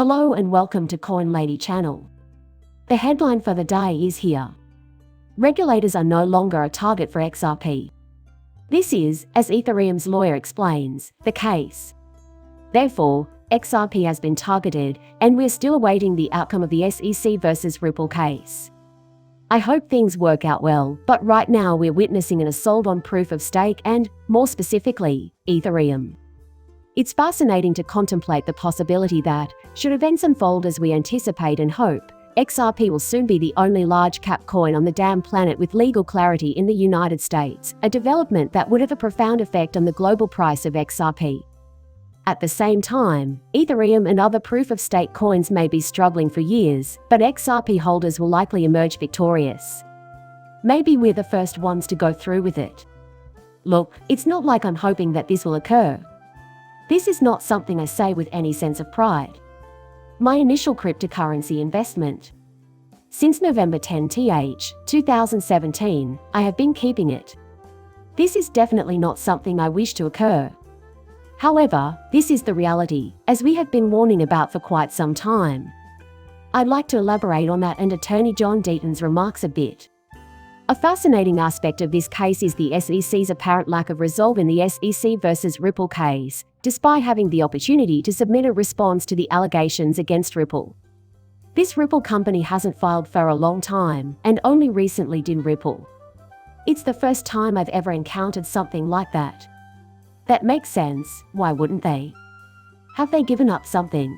Hello and welcome to Coin Lady channel. The headline for the day is here. Regulators are no longer a target for XRP. This is, as Ethereum's lawyer explains, the case. Therefore, XRP has been targeted, and we're still awaiting the outcome of the SEC versus Ripple case. I hope things work out well, but right now we're witnessing an assault on proof of stake and, more specifically, Ethereum. It's fascinating to contemplate the possibility that, should events unfold as we anticipate and hope, XRP will soon be the only large-cap coin on the damn planet with legal clarity in the United States, a development that would have a profound effect on the global price of XRP. At the same time, Ethereum and other proof-of-stake coins may be struggling for years, but XRP holders will likely emerge victorious. Maybe we're the first ones to go through with it. Look, it's not like I'm hoping that this will occur. This is not something I say with any sense of pride. My initial cryptocurrency investment. Since November 10, 2017, I have been keeping it. This is definitely not something I wish to occur. However, this is the reality, as we have been warning about for quite some time. I'd like to elaborate on that and Attorney John Deaton's remarks a bit. A fascinating aspect of this case is the SEC's apparent lack of resolve in the SEC versus Ripple case, despite having the opportunity to submit a response to the allegations against Ripple. This Ripple company hasn't filed for a long time, and only recently did Ripple. It's the first time I've ever encountered something like that. That makes sense, why wouldn't they? Have they given up something?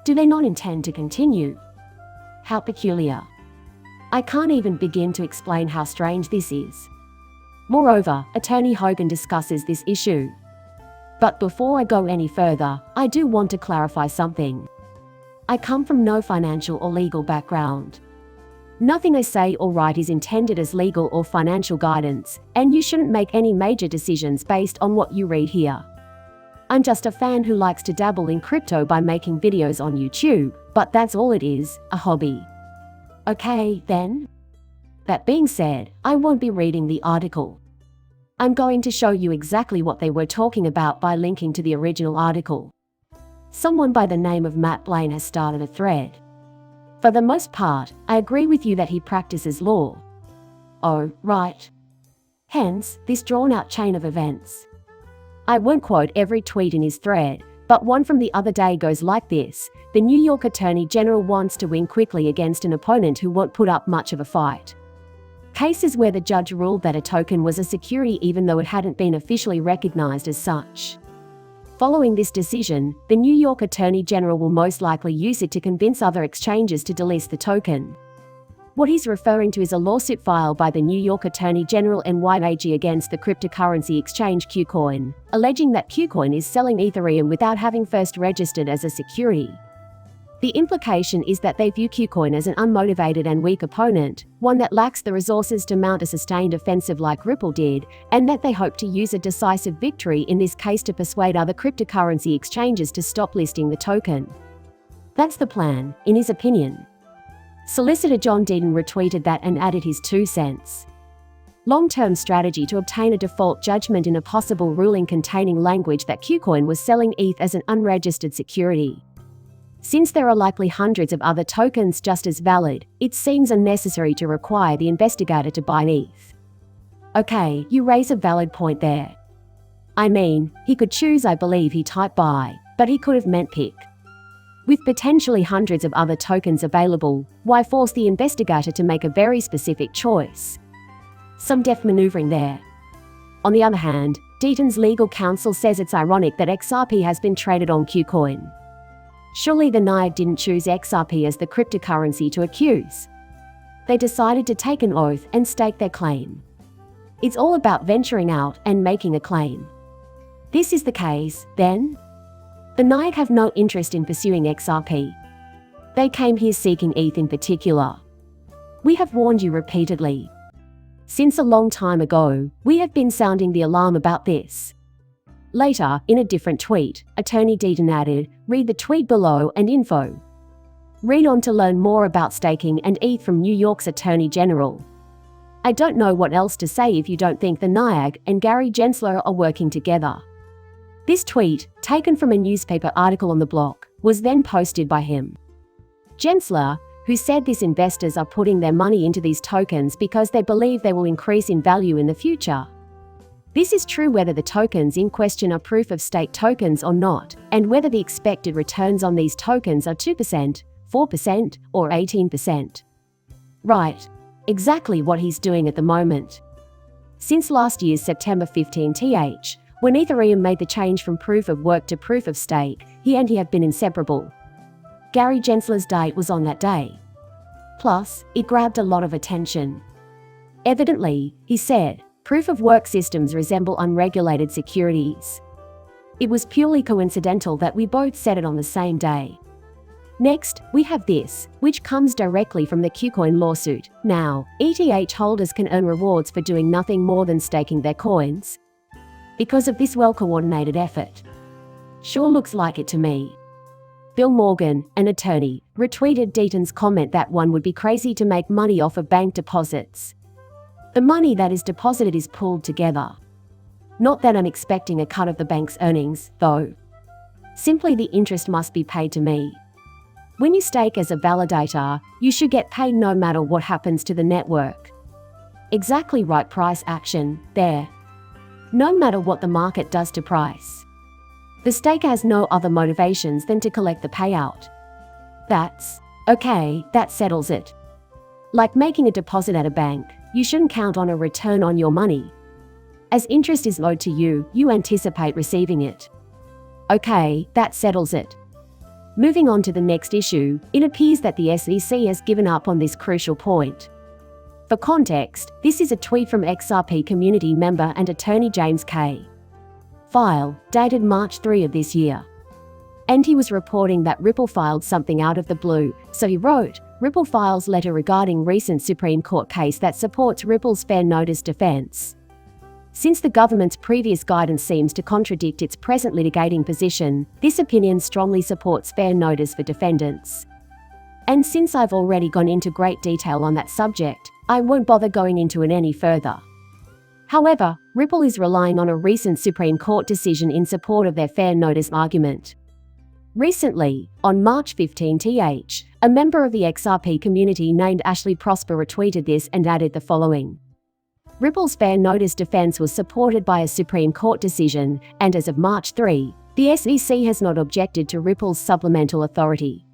Do they not intend to continue? How peculiar. I can't even begin to explain how strange this is. Moreover, Attorney Hogan discusses this issue. But before I go any further, I do want to clarify something. I come from no financial or legal background. Nothing I say or write is intended as legal or financial guidance, and you shouldn't make any major decisions based on what you read here. I'm just a fan who likes to dabble in crypto by making videos on YouTube, but that's all it is, a hobby. Okay, then? That being said, I won't be reading the article. I'm going to show you exactly what they were talking about by linking to the original article. Someone by the name of Matt Blaine has started a thread. For the most part, I agree with you that he practices law. Oh, right. Hence, this drawn-out chain of events. I won't quote every tweet in his thread, but one from the other day goes like this: the New York Attorney General wants to win quickly against an opponent who won't put up much of a fight. Cases where the judge ruled that a token was a security even though it hadn't been officially recognized as such. Following this decision, the New York Attorney General will most likely use it to convince other exchanges to delist the token. What he's referring to is a lawsuit filed by the New York Attorney General NYAG against the cryptocurrency exchange kucoin, alleging that kucoin is selling Ethereum without having first registered as a security. The implication is that they view kucoin as an unmotivated and weak opponent, one that lacks the resources to mount a sustained offensive like Ripple did, and that they hope to use a decisive victory in this case to persuade other cryptocurrency exchanges to stop listing the token. That's the plan, in his opinion. Solicitor John Deaton retweeted that and added his 2 cents. Long-term strategy to obtain a default judgment in a possible ruling containing language that kucoin was selling ETH as an unregistered security. Since there are likely hundreds of other tokens just as valid, it seems unnecessary to require the investigator to buy ETH. Okay, you raise a valid point there. I mean, he could choose, I believe he typed buy, but he could have meant pick. With potentially hundreds of other tokens available, why force the investigator to make a very specific choice? Some deft maneuvering there. On the other hand, Deatons legal counsel says it's ironic that XRP has been traded on kucoin. Surely the NYAG didn't choose XRP as the cryptocurrency to accuse. They decided to take an oath and stake their claim. It's all about venturing out and making a claim. This is the case, then? The NYAG have no interest in pursuing XRP. They came here seeking ETH in particular. We have warned you repeatedly. Since a long time ago, we have been sounding the alarm about this. Later, in a different tweet, Attorney Deaton added, read the tweet below and info. Read on to learn more about staking and ETH from New York's Attorney General. I don't know what else to say if you don't think the NYAG and Gary Gensler are working together. This tweet, taken from a newspaper article on the block, was then posted by him. Gensler, who said these investors are putting their money into these tokens because they believe they will increase in value in the future. This is true whether the tokens in question are proof-of-stake tokens or not, and whether the expected returns on these tokens are 2%, 4%, or 18%. Right. Exactly what he's doing at the moment. Since last year's September 15th, when Ethereum made the change from proof-of-work to proof-of-stake, he and he have been inseparable. Gary Gensler's date was on that day. Plus, it grabbed a lot of attention. Evidently, he said, proof-of-work systems resemble unregulated securities. It was purely coincidental that we both said it on the same day. Next, we have this, which comes directly from the KuCoin lawsuit. Now, ETH holders can earn rewards for doing nothing more than staking their coins. Because of this well-coordinated effort. Sure looks like it to me. Bill Morgan, an attorney, retweeted Deatons' comment that one would be crazy to make money off of bank deposits. The money that is deposited is pooled together. Not that I'm expecting a cut of the bank's earnings, though. Simply the interest must be paid to me. When you stake as a validator, you should get paid no matter what happens to the network. Exactly right, price action, there. No matter what the market does to price. The stake has no other motivations than to collect the payout. That's okay, that settles it. Like making a deposit at a bank, you shouldn't count on a return on your money. As interest is owed to you, you anticipate receiving it. Okay, that settles it. Moving on to the next issue, it appears that the SEC has given up on this crucial point. For context, this is a tweet from XRP community member and attorney James K. File, dated March 3 of this year. And he was reporting that Ripple filed something out of the blue, so he wrote, Ripple files letter regarding recent Supreme Court case that supports Ripple's fair notice defense. Since the government's previous guidance seems to contradict its present litigating position, this opinion strongly supports fair notice for defendants. And since I've already gone into great detail on that subject, I won't bother going into it any further. However, Ripple is relying on a recent Supreme Court decision in support of their fair notice argument. Recently, on March 15th, a member of the XRP community named Ashley Prosper retweeted this and added the following. Ripple's fair notice defense was supported by a Supreme Court decision, and as of March 3, the SEC has not objected to Ripple's supplemental authority.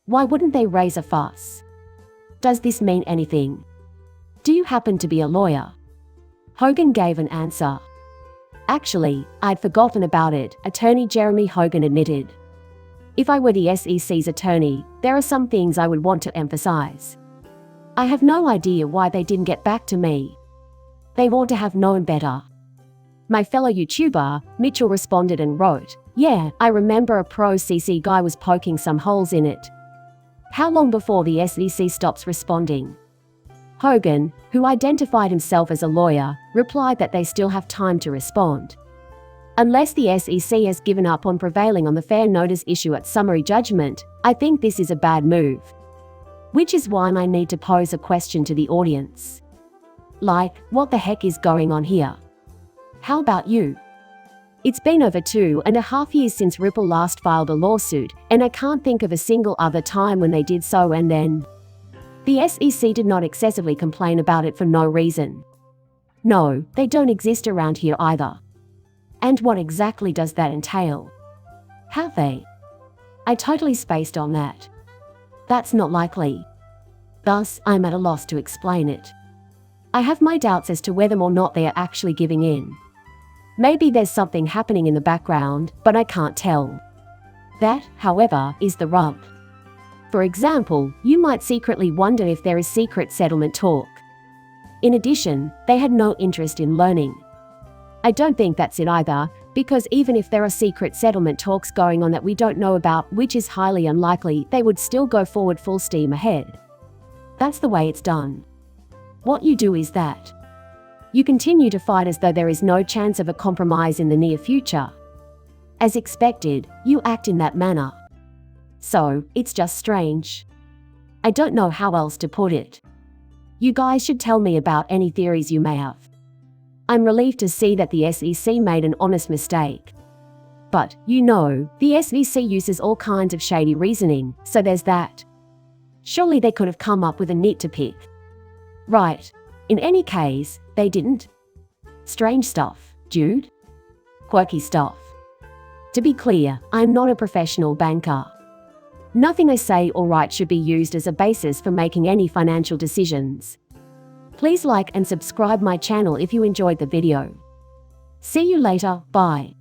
Why wouldn't they raise a fuss? Does this mean anything? Do you happen to be a lawyer? Hogan gave an answer. Actually, I'd forgotten about it, attorney Jeremy Hogan admitted. If I were the SEC's attorney, there are some things I would want to emphasize. I have no idea why they didn't get back to me. They ought to have known better. My fellow YouTuber, Mitchell, responded and wrote, yeah, I remember a pro CC guy was poking some holes in it. How long before the SEC stops responding? Hogan, who identified himself as a lawyer, replied that they still have time to respond. Unless the SEC has given up on prevailing on the fair notice issue at summary judgment, I think this is a bad move. Which is why I need to pose a question to the audience. Like, what the heck is going on here? How about you? It's been over 2.5 years since Ripple last filed a lawsuit, and I can't think of a single other time when they did so, and then the SEC did not excessively complain about it for no reason. No, they don't exist around here either. And what exactly does that entail? Have they? I totally spaced on that. That's not likely. Thus, I'm at a loss to explain it. I have my doubts as to whether or not they are actually giving in. Maybe there's something happening in the background, but I can't tell. That, however, is the rub. For example, you might secretly wonder if there is secret settlement talk. In addition, they had no interest in learning. I don't think that's it either, because even if there are secret settlement talks going on that we don't know about, which is highly unlikely, they would still go forward full steam ahead. That's the way it's done. What you do is that you continue to fight as though there is no chance of a compromise in the near future. As expected, you act in that manner. So, it's just strange. I don't know how else to put it. You guys should tell me about any theories you may have. I'm relieved to see that the SEC made an honest mistake. But, you know, the SEC uses all kinds of shady reasoning, so there's that. Surely they could have come up with a nit to pick. Right. In any case, they didn't. Strange stuff, dude. Quirky stuff. To be clear, I am not a professional banker. Nothing I say or write should be used as a basis for making any financial decisions. Please like and subscribe my channel if you enjoyed the video. See you later, bye.